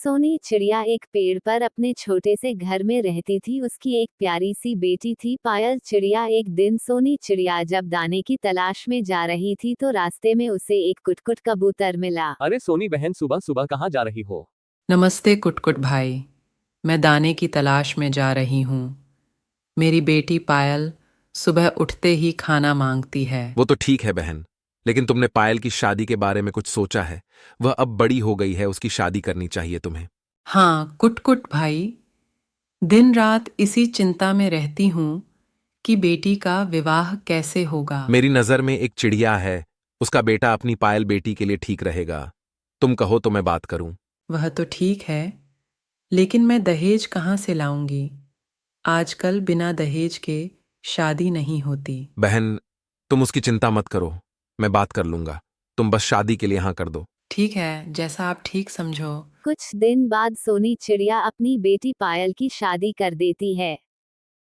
सोनी चिड़िया एक पेड़ पर अपने छोटे से घर में रहती थी। उसकी एक प्यारी सी बेटी थी, पायल चिड़िया। एक दिन सोनी चिड़िया जब दाने की तलाश में जा रही थी तो रास्ते में उसे एक कुटकुट कबूतर मिला। अरे सोनी बहन, सुबह सुबह कहाँ जा रही हो? नमस्ते कुटकुट भाई। मैं दाने की तलाश में जा रही हूँ। मेरी बेटी पायल सुबह उठते ही खाना मांगती है। वो तो ठीक है बहन, लेकिन तुमने पायल की शादी के बारे में कुछ सोचा है? वह अब बड़ी हो गई है, उसकी शादी करनी चाहिए तुम्हें। हाँ कुटकुट भाई, दिन रात इसी चिंता में रहती हूँ कि बेटी का विवाह कैसे होगा। मेरी नजर में एक चिड़िया है, उसका बेटा अपनी पायल बेटी के लिए ठीक रहेगा। तुम कहो तो मैं बात करूं। वह तो ठीक है, लेकिन मैं दहेज कहाँ से लाऊंगी? आजकल बिना दहेज के शादी नहीं होती। बहन, तुम उसकी चिंता मत करो, मैं बात कर लूंगा। तुम बस शादी के लिए हाँ कर दो। ठीक है, जैसा आप ठीक समझो। कुछ दिन बाद सोनी चिड़िया अपनी बेटी पायल की शादी कर देती है।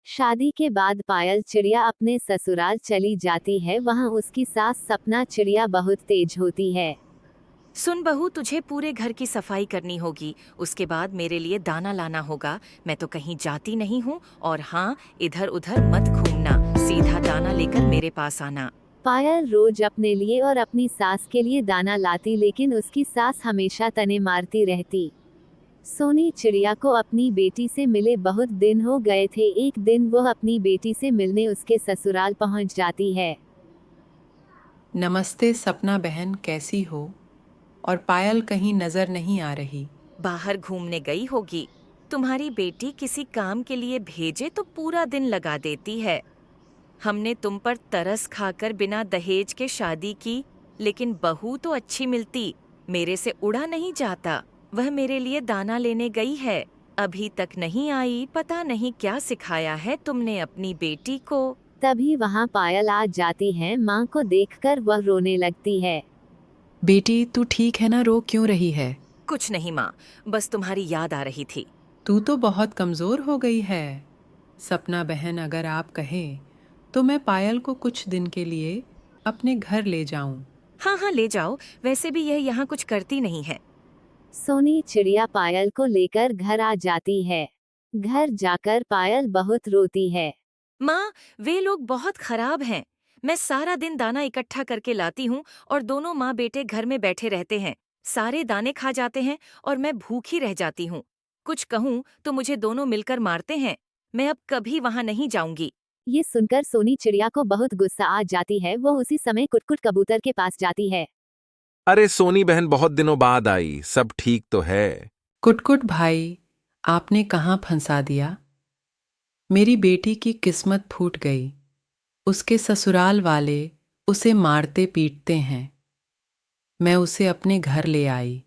शादी के बाद पायल चिड़िया अपने ससुराल चली जाती है। वहाँ उसकी सास सपना चिड़िया बहुत तेज होती है। सुन बहू, तुझे पूरे घर की सफाई करनी होगी। उसके बाद मेरे लिए दाना लाना होगा। मैं तो कहीं जाती नहीं हूँ। और हाँ, इधर उधर मत घूमना, सीधा दाना लेकर मेरे पास आना। पायल रोज अपने लिए और अपनी सास के लिए दाना लाती, लेकिन उसकी सास हमेशा तने मारती रहती। सोनी चिड़िया को अपनी बेटी से मिले बहुत दिन हो गए थे। एक दिन वह अपनी बेटी से मिलने उसके ससुराल पहुंच जाती है। नमस्ते सपना बहन, कैसी हो? और पायल कहीं नजर नहीं आ रही। बाहर घूमने गई होगी। तुम्हारी बेटी किसी काम के लिए भेजे तो पूरा दिन लगा देती है। हमने तुम पर तरस खाकर बिना दहेज के शादी की, लेकिन बहू तो अच्छी मिलती। मेरे से उड़ा नहीं जाता। वह मेरे लिए दाना लेने गई है, अभी तक नहीं आई। पता नहीं क्या सिखाया है तुमने अपनी बेटी को। तभी वहां पायल आ जाती है। माँ को देखकर वह रोने लगती है। बेटी तू ठीक है ना? रो क्यों रही है? कुछ नहीं माँ, बस तुम्हारी याद आ रही थी। तू तो बहुत कमजोर हो गई है। सपना बहन, अगर आप कहें तो मैं पायल को कुछ दिन के लिए अपने घर ले जाऊं। हाँ हाँ, ले जाओ। वैसे भी यह यहाँ कुछ करती नहीं है। सोनी चिड़िया पायल को लेकर घर आ जाती है। घर जाकर पायल बहुत रोती है। माँ, वे लोग बहुत खराब हैं। मैं सारा दिन दाना इकट्ठा करके लाती हूँ और दोनों माँ बेटे घर में बैठे रहते हैं। सारे दाने खा जाते हैं और मैं भूखी रह जाती हूँ। कुछ कहूँ तो मुझे दोनों मिलकर मारते हैं। मैं अब कभी वहाँ नहीं जाऊंगी। ये सुनकर सोनी चिड़िया को बहुत गुस्सा आ जाती है। वो उसी समय कुटकुट कबूतर के पास जाती है। अरे सोनी बहन, बहुत दिनों बाद आई, सब ठीक तो है? कुटकुट भाई, आपने कहाँ फंसा दिया? मेरी बेटी की किस्मत फूट गई। उसके ससुराल वाले उसे मारते पीटते हैं। मैं उसे अपने घर ले आई।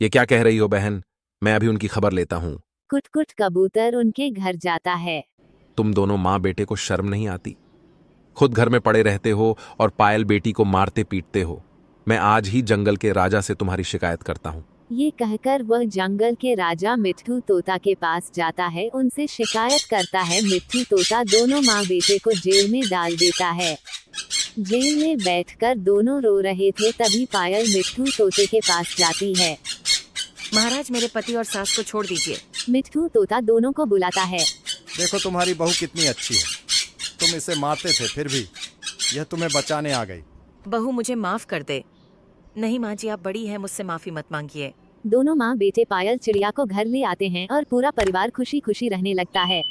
ये क्या कह रही हो बहन? मैं अभी उनकी खबर लेता हूँ। कुटकुट कबूतर उनके घर जाता है। तुम दोनों माँ बेटे को शर्म नहीं आती? खुद घर में पड़े रहते हो और पायल बेटी को मारते पीटते हो। मैं आज ही जंगल के राजा से तुम्हारी शिकायत करता हूँ। ये कहकर वह जंगल के राजा मिट्ठू तोता के पास जाता है। उनसे शिकायत करता है। मिट्ठू तोता दोनों माँ बेटे को जेल में डाल देता है। जेल में बैठकर दोनों रो रहे थे। तभी पायल मिट्ठू तोते के पास जाती है। महाराज, मेरे पति और सास को छोड़ दीजिए। मिट्ठू तोता दोनों को बुलाता है। देखो तुम्हारी बहू कितनी अच्छी है। तुम इसे मारते थे, फिर भी यह तुम्हें बचाने आ गई। बहू, मुझे माफ कर दे। नहीं माँ जी, आप बड़ी हैं, मुझसे माफी मत मांगिए। दोनों माँ बेटे पायल चिड़िया को घर ले आते हैं और पूरा परिवार खुशी खुशी रहने लगता है।